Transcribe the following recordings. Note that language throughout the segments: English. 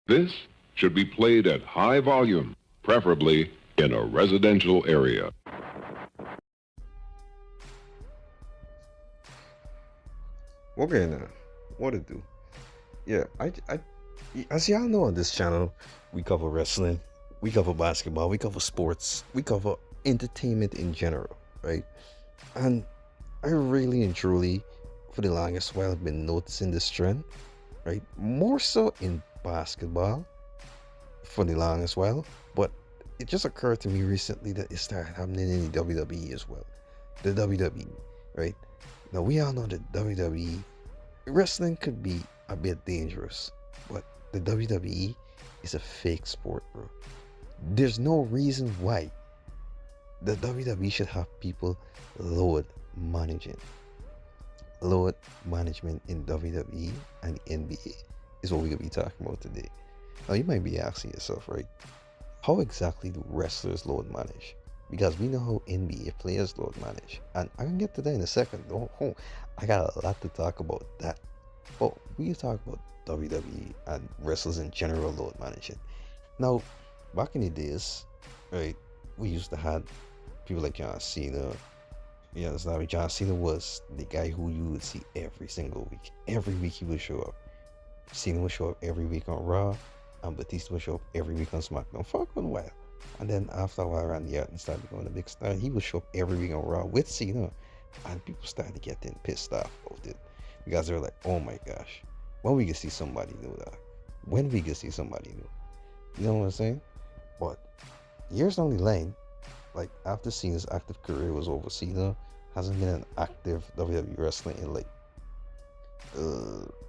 This should be played at high volume, preferably in a residential area. Okay, now, what to do? Yeah, as y'all know on this channel, we cover wrestling, we cover basketball, we cover sports, we cover entertainment in general, right? And I really and truly, for the longest while, have been noticing this trend, right? More so in basketball for the longest while, but it just occurred to me recently that it started happening in the WWE as well. The WWE, right? Now we all know that WWE wrestling could be a bit dangerous, but the WWE is a fake sport, bro. There's no reason why the WWE should have people load managing. Load management in WWE and NBA is what we're gonna be talking about today. Now you might be asking yourself, right? How exactly do wrestlers load manage? Because we know how NBA players load manage. And I can get to that in a second. I got a lot to talk about that. But we talk about WWE and wrestlers in general load managing. Now, back in the days, right, we used to have people like John Cena. You know, John Cena was the guy who you would see every single week. Every week he would show up. Cena would show up every week on Raw, and Batista would show up every week on SmackDown for a good while. And then after a while, Randy Orton started becoming a big star. He would show up every week on Raw with Cena, and people started getting pissed off about it because they were like, "Oh my gosh, when we can see somebody new, that? When we can see somebody new?" You know what I'm saying? But years down the line, like after Cena's active career was over, Cena hasn't been an active WWE wrestler in like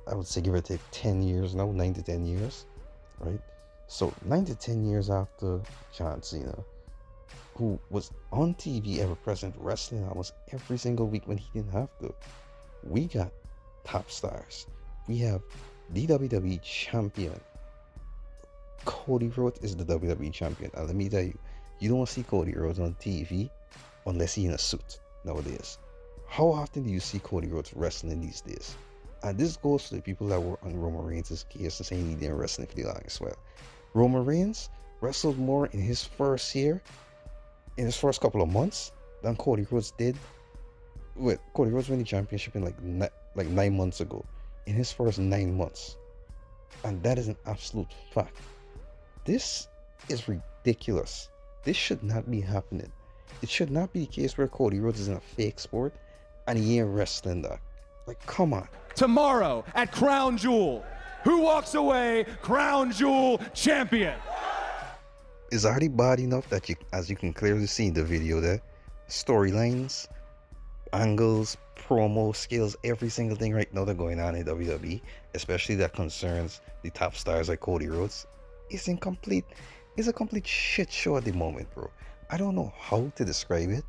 I would say give or take 10 years now, 9 to 10 years, right? So 9 to 10 years after John Cena, who was on TV ever present wrestling almost every single week when he didn't have to, we got top stars. We have the WWE champion. Cody Rhodes is the WWE champion. And let me tell you, you don't see Cody Rhodes on TV unless he's in a suit nowadays. How often do you see Cody Rhodes wrestling these days? And this goes to the people that were on Roman Reigns' case and saying he didn't wrestle for the long as well. Roman Reigns wrestled more in his first year, in his first couple of months, than Cody Rhodes did. With Cody Rhodes winning the championship in like 9 months ago, in his first 9 months, and that is an absolute fact. This is ridiculous. This should not be happening. It should not be the case where Cody Rhodes is in a fake sport and he ain't wrestling that. Like, come on. Tomorrow at Crown Jewel, who walks away Crown Jewel champion? It's already bad enough that as you can clearly see in the video there, storylines, angles, promo skills, every single thing right now that's going on in WWE, especially that concerns the top stars like Cody Rhodes, is incomplete. It's a complete shit show at the moment, bro. I don't know how to describe it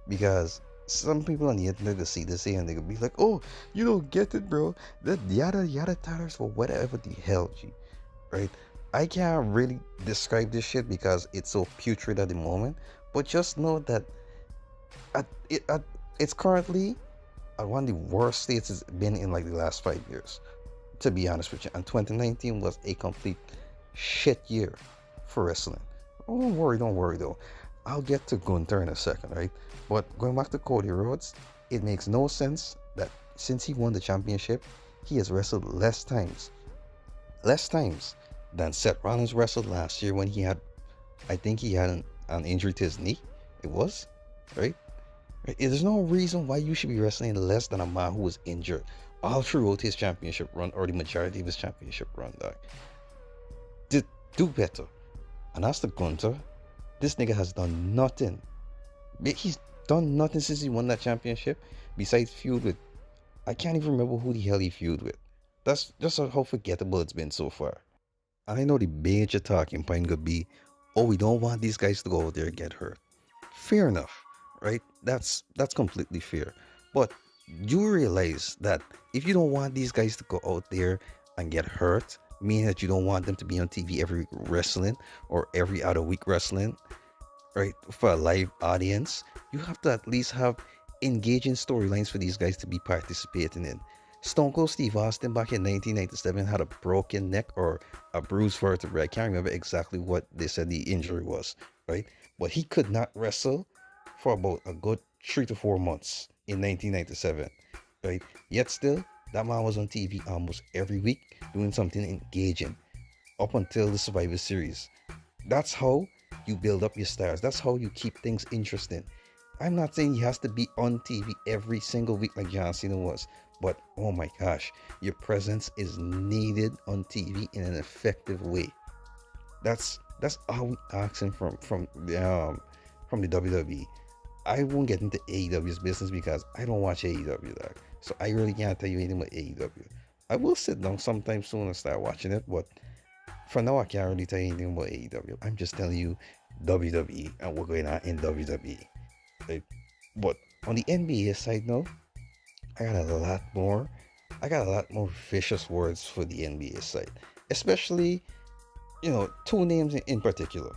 because some people on the internet will see this and they will be like, "Oh, you don't get it, bro. That yada yada tires for whatever the hell, G." Right? I can't really describe this shit because it's so putrid at the moment. But just know that it's currently at one of the worst states it's been in like the last 5 years. To be honest with you, and 2019 was a complete shit year for wrestling. Oh, don't worry though. I'll get to Gunther in a second, right? But going back to Cody Rhodes, it makes no sense that since he won the championship, he has wrestled less times than Seth Rollins wrestled last year when he had, I think he had an injury to his knee. It was, right? There's no reason why you should be wrestling less than a man who was injured all throughout his championship run or the majority of his championship run, dog. Do better. And as to Gunther, this nigga has done nothing. He's done nothing since he won that championship besides feud with, I can't even remember who the hell he feud with. That's just how forgettable it's been so far. And I know the major talking point could be, "Oh, we don't want these guys to go out there and get hurt." Fair enough, right? That's completely fair. But you realize that if you don't want these guys to go out there and get hurt, meaning that you don't want them to be on TV every week wrestling or every other week wrestling, right, for a live audience, you have to at least have engaging storylines for these guys to be participating in. Stone Cold Steve Austin back in 1997 had a broken neck or a bruised vertebrae. I can't remember exactly what they said the injury was, right? But he could not wrestle for about a good 3 to 4 months in 1997, right? Yet still, that man was on TV almost every week doing something engaging up until the Survivor Series. That's how you build up your stars. That's how you keep things interesting. I'm not saying he has to be on TV every single week like John Cena was, but oh my gosh, your presence is needed on TV in an effective way. That's all we asking from the WWE. I won't get into AEW's business because I don't watch AEW, dog. So I really can't tell you anything about AEW. I will sit down sometime soon and start watching it, but for now I can't really tell you anything about AEW. I'm just telling you WWE and what's going on in WWE. Right? But on the NBA side now, I got a lot more. I got a lot more vicious words for the NBA side, especially two names in particular.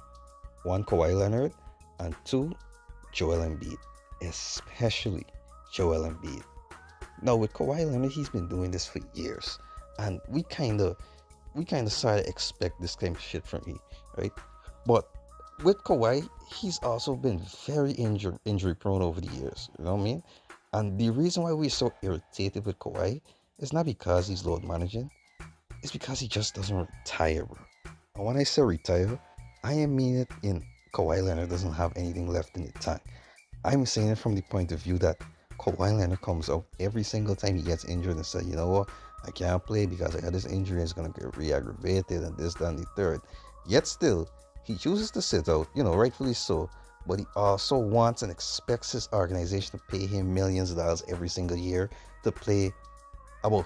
One, Kawhi Leonard, and two, Joel Embiid, especially Joel Embiid. Now with Kawhi Leonard, he's been doing this for years, and we kind of started to expect this kind of shit from him, right? But with Kawhi, he's also been very injury prone over the years. You know what I mean? And the reason why we're so irritated with Kawhi is not because he's load managing, it's because he just doesn't retire, bro. And when I say retire, I am mean it in Kawhi Leonard doesn't have anything left in the tank. I'm saying it from the point of view that Kawhi Leonard comes out every single time he gets injured and says, you know what, I can't play because I got this injury, it's going to get re-aggravated and this, that, and the third. Yet still, he chooses to sit out, rightfully so, but he also wants and expects his organization to pay him millions of dollars every single year to play about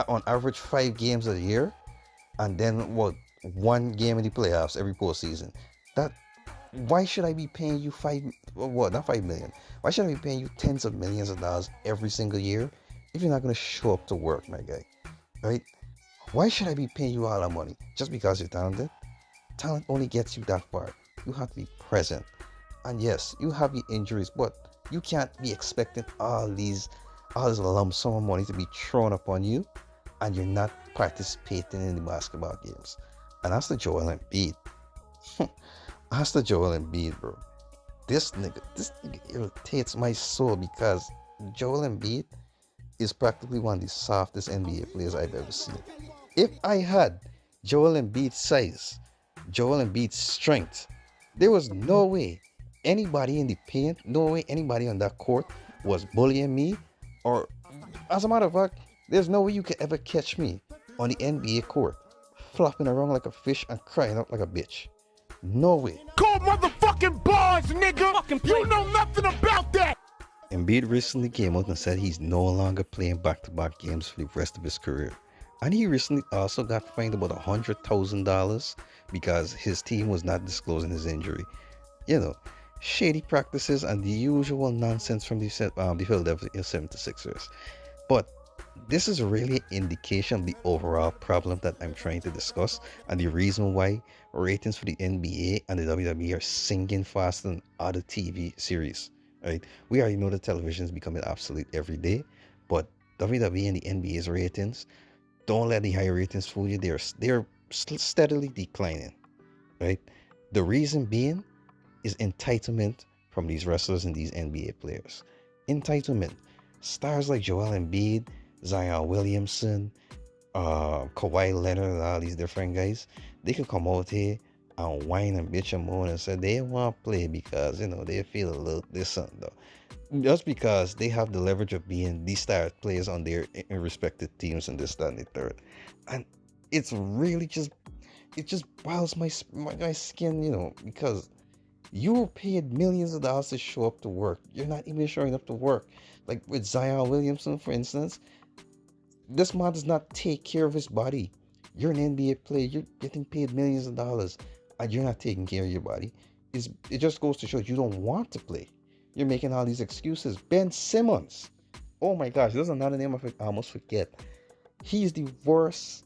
on average 5 games a year, and then one game in the playoffs every postseason. Why should I be paying you not 5 million? Why should I be paying you tens of millions of dollars every single year if you're not going to show up to work, my guy? Right? Why should I be paying you all that money just because you're talented? Talent only gets you that far. You have to be present. And yes, you have your injuries, but you can't be expecting all this lump sum of money to be thrown upon you and you're not participating in the basketball games. And that's the Joel Embiid. That's the Joel Embiid, bro. This nigga irritates my soul because Joel Embiid is practically one of the softest NBA players I've ever seen. If I had Joel Embiid's size, Joel Embiid's strength, there was no way anybody in the paint, no way anybody on that court was bullying me, or as a matter of fact, there's no way you could ever catch me on the NBA court flopping around like a fish and crying out like a bitch. No way. Call motherfucking bars, nigga! You know nothing about that! Embiid recently came out and said he's no longer playing back-to-back games for the rest of his career. And he recently also got fined about $100,000 because his team was not disclosing his injury. Shady practices and the usual nonsense from the Philadelphia 76ers. But this is really an indication of the overall problem that I'm trying to discuss and the reason why ratings for the NBA and the WWE are sinking faster than other TV series. Right? We already know that television is becoming obsolete every day, but WWE and the NBA's ratings, don't let the high ratings fool you. They're steadily declining. Right? The reason being is entitlement from these wrestlers and these NBA players. Entitlement. Stars like Joel Embiid, Zion Williamson, Kawhi Leonard, and all these different guys, they can come out here and whine and bitch and moan and say they want to play because they feel a little this and though. Just because they have the leverage of being the star players on their respective teams and this, that, and the third. And it's really just boils my skin, because you were paid millions of dollars to show up to work. You're not even showing up to work. Like with Zion Williamson, for instance, this man does not take care of his body. You're an NBA player. You're getting paid millions of dollars, and you're not taking care of your body. It just goes to show you don't want to play. You're making all these excuses. Ben Simmons. Oh my gosh, this is another name I almost forget. He's the worst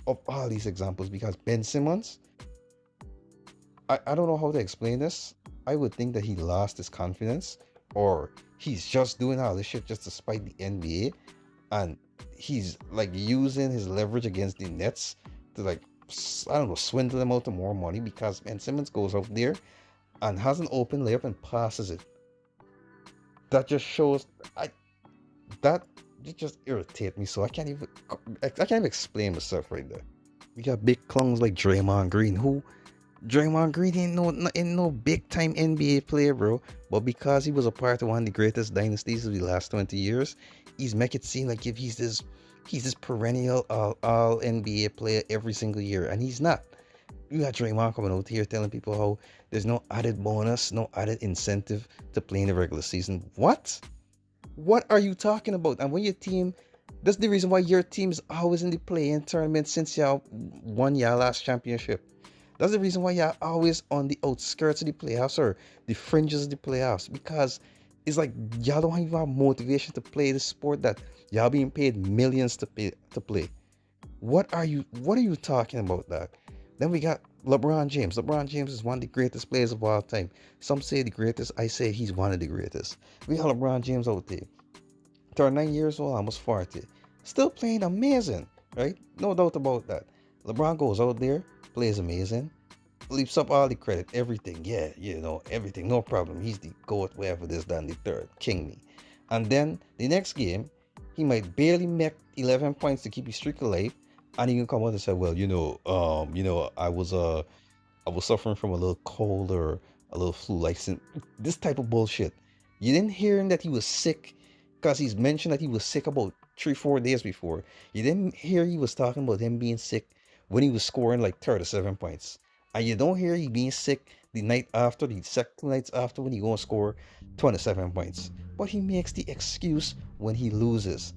of all these examples because Ben Simmons, I don't know how to explain this. I would think that he lost his confidence or he's just doing all this shit just to spite the NBA. And he's like using his leverage against the Nets to like I don't know, swindle them out of more money because Ben Simmons goes out there and has an open layup and passes it. That just shows that it just irritates me. So I can't even explain myself right there. We got big clowns like Draymond Green, who Draymond Green ain't no big time NBA player, bro. But because he was a part of one of the greatest dynasties of the last 20 years, he's make it seem like if he's this perennial all NBA player every single year, and he's not. You got Draymond coming out here telling people how there's no added bonus, no added incentive to play in the regular season. What? What are you talking about? And when your team, that's the reason why your team is always in the play-in tournament since y'all won your last championship. That's the reason why y'all always on the outskirts of the playoffs or the fringes of the playoffs, because it's like y'all don't even have motivation to play the sport that y'all being paid millions to play. What are you talking about, that? Then we got LeBron James. LeBron James is one of the greatest players of all time. Some say the greatest. I say he's one of the greatest. We got LeBron James out there. 39 years old, almost 40. Still playing amazing, right? No doubt about that. LeBron goes out there, plays amazing, leaps up all the credit, everything. Yeah, everything, no problem. He's the GOAT, whatever this, that, and the third. King me. And then the next game, he might barely make 11 points to keep his streak alive, and he can come out and say, well, I was suffering from a little cold or a little flu, like this type of bullshit. You didn't hear him that he was sick, because he's mentioned that he was sick about 3-4 days before. You didn't hear he was talking about him being sick when he was scoring like 37 points. And you don't hear he being sick the night after, the second nights after, when he gonna score 27 points. But he makes the excuse when he loses.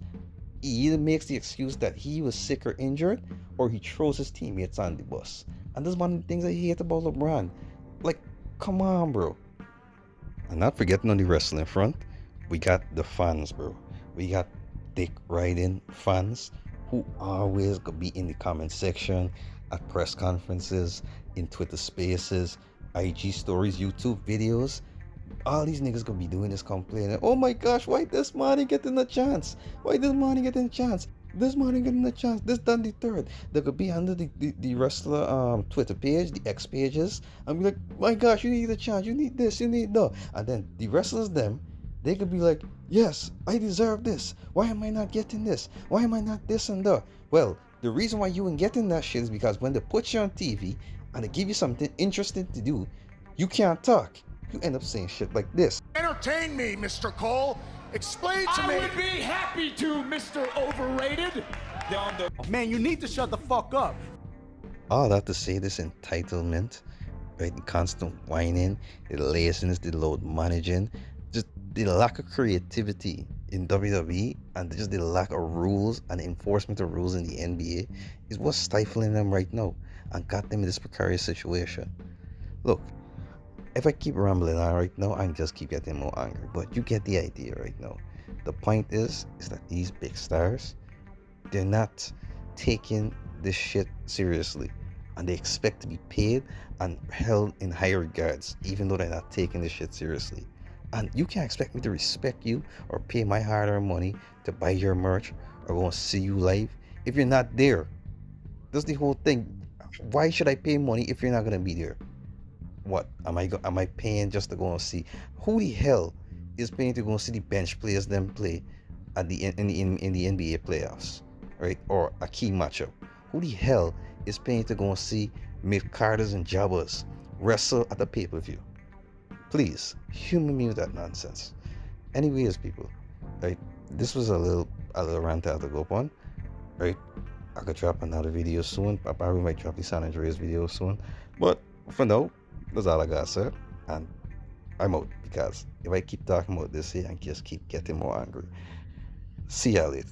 He either makes the excuse that he was sick or injured, or he throws his teammates on the bus. And that's one of the things I hate about LeBron. Like, come on, bro. And not forgetting on the wrestling front, we got the fans, bro. We got dick riding fans who always gonna be in the comment section, at press conferences, in Twitter spaces, IG stories, YouTube videos. All these niggas gonna be doing is complaining. Oh my gosh, why this man ain't getting a chance? Why this man ain't getting a chance? This man ain't getting a chance. This done the third. They could be under the wrestler Twitter page, the X pages, and be like, my gosh, you need a chance, you need this, you need that. And then the wrestlers they could be like, yes, I deserve this. Why am I not getting this? Why am I not this and that? Well, the reason why you ain't getting that shit is because when they put you on TV and they give you something interesting to do, you can't talk. You end up saying shit like this. Entertain me, Mr. Cole. Explain to me. I would be happy to, Mr. Overrated. Man, you need to shut the fuck up. All that to say, this entitlement, right? The constant whining, the laziness, the load managing, just the lack of creativity in WWE, and just the lack of rules and enforcement of rules in the NBA is what's stifling them right now and got them in this precarious situation. Look, if I keep rambling on right now, I can just keep getting more angry, but you get the idea right now. The point is that these big stars, they're not taking this shit seriously, and they expect to be paid and held in high regards, even though they're not taking this shit seriously. And you can't expect me to respect you or pay my hard-earned money to buy your merch or go and see you live if you're not there. That's the whole thing. Why should I pay money if you're not gonna be there? What am I paying just to go and see? Who the hell is paying to go and see the bench players them play at the in the NBA playoffs, right? Or a key matchup? Who the hell is paying to go and see mid carders and jobbers wrestle at the pay-per-view? Please humor me with that nonsense. Anyways, people, right? This was a little rant I had to go upon, right? I could drop another video soon. I probably might drop the San Andreas video soon, but for now, that's all I got, sir. And I'm out, because if I keep talking about this here, I just keep getting more angry. See y'all later.